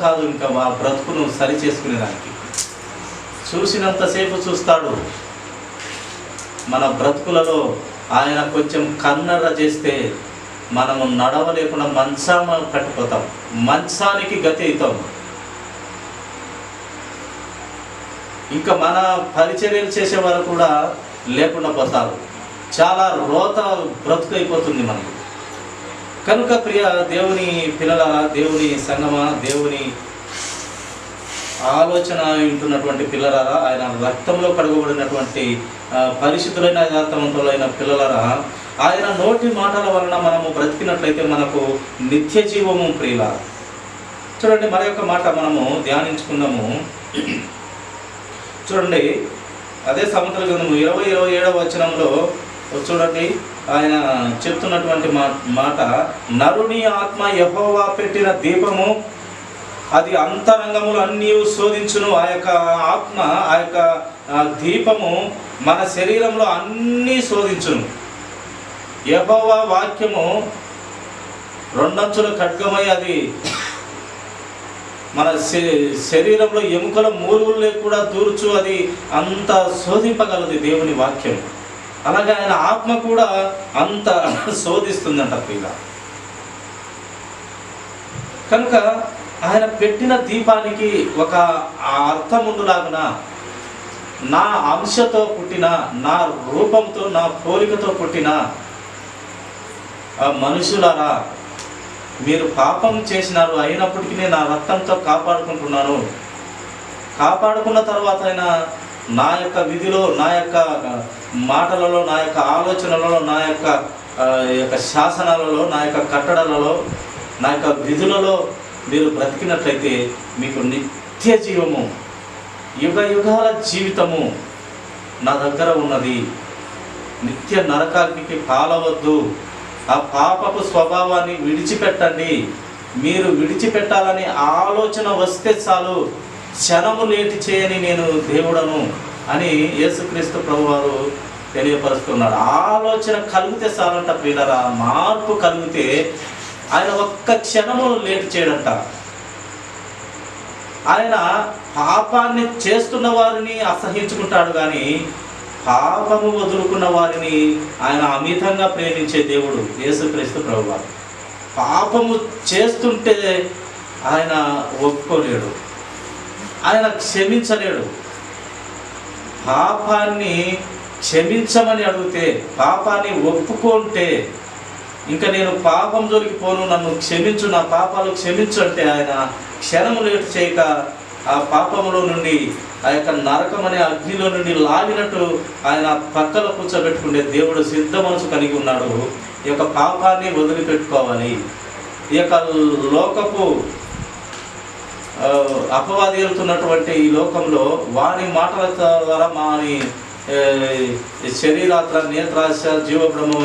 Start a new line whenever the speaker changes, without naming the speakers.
కాదు, ఇంకా మా బ్రతుకును సరి చేసుకునేదానికి చూసినంతసేపు చూస్తాడు. మన బ్రతుకులలో ఆయన కొంచెం కన్నెర్ర చేస్తే మనము నడవలేకుండా మంచామ కట్టిపోతాం, మంచానికి గతి అవుతాం. ఇంకా మన పరిచర్యలు చేసే వారు కూడా లేకుండా పోతారు. చాలా రోత బ్రతుకు అయిపోతుంది మనకు. కనుక ప్రియ దేవుని పిల్లలారా, దేవుని సంగమా, దేవుని ఆలోచన వింటున్నటువంటి పిల్లలారా, ఆయన రక్తంలో కడగబడినటువంటి పరిశుద్ధులైన యథార్థవంతులైన పిల్లలారా, ఆయన నోటి మాటల వలన మనము బ్రతికినట్లయితే మనకు నిత్య జీవము ప్రియుల. చూడండి, మరి యొక్క మాట మనము ధ్యానించుకుందాము. చూడండి, అదే సామెతల గ్రంథము 27వ వచనంలో చూడండి, ఆయన చెప్తున్నటువంటి మాట, నరుని ఆత్మ యెహోవా పెట్టిన దీపము, అది అంతరంగములు అన్నీ శోధించును. ఆ యొక్క ఆత్మ, ఆ యొక్క దీపము మన శరీరంలో అన్నీ శోధించును. యెహోవా వాక్యము రెండంచుల ఖడ్గమై అది మన శరీరంలో ఎముకల మూలుగుల్లో కూడా దూర్చు, అది అంత శోధింపగలదు దేవుని వాక్యం. అలాగే ఆయన ఆత్మ కూడా అంత శోధిస్తుందంట ప్రియుల. కనుక ఆయన పెట్టిన దీపానికి ఒక అర్థం ఉండులాగున, నా అంశతో పుట్టిన, నా రూపంతో, నా పోలికతో పుట్టిన మనుషులారా, మీరు పాపం చేసినారు, అయినప్పటికీ నేను నా రక్తంతో కాపాడుకుంటున్నాను. కాపాడుకున్న తర్వాత ఆయన నా యొక్క విధిలో, నా యొక్క మాటలలో, నా యొక్క ఆలోచనలలో, నా యొక్క శాసనాలలో, నా యొక్క కట్టడలలో, నా యొక్క విధులలో మీరు బ్రతికినట్లయితే మీకు నిత్య జీవము, యుగ యుగాల జీవితము నా దగ్గర ఉన్నది. నిత్య నరకాగ్నికి కాలవద్దు. ఆ పాపపు స్వభావాన్ని విడిచిపెట్టండి. మీరు విడిచిపెట్టాలని ఆలోచన వస్తే చాలు, క్షణము లేటి చేయని నేను దేవుడను అని యేసుక్రీస్తు ప్రభువారు తెలియపరుస్తున్నాడు. ఆలోచన కలిగితే చాలంట ప్రియులారా, మార్పు కలిగితే ఆయన ఒక్క క్షణము లేట్ చేయడంట. ఆయన పాపాన్ని చేస్తున్న వారిని అసహించుకుంటాడు, కానీ పాపము వదులుకున్న వారిని ఆయన అమితంగా ప్రేమించే దేవుడు యేసుక్రీస్తు ప్రభువారు. పాపము చేస్తుంటే ఆయన ఒప్పుకోలేడు, ఆయన క్షమించలేడు. పాపాన్ని క్షమించమని అడిగితే, పాపాన్ని ఒప్పుకుంటే, ఇంకా నేను పాపం జోలికి పోను, నన్ను క్షమించు, నా పాపాలు క్షమించు అంటే ఆయన క్షణము లేటు చేయక ఆ పాపములో నుండి, ఆ యొక్క నరకం అనే అగ్నిలో నుండి లాగినట్టు ఆయన పక్కలో కూర్చోబెట్టుకునే దేవుడు సిద్ధ మనసు కలిగి ఉన్నాడు. ఈ యొక్క పాపాన్ని వదిలిపెట్టుకోవాలి. ఈ యొక్క లోకపు అపవాది వెళ్తున్నటువంటి ఈ లోకంలో వారి మాటల ద్వారా మాని శరీరాత్ర, నేత్రాశ, జీవబ్రహ్మ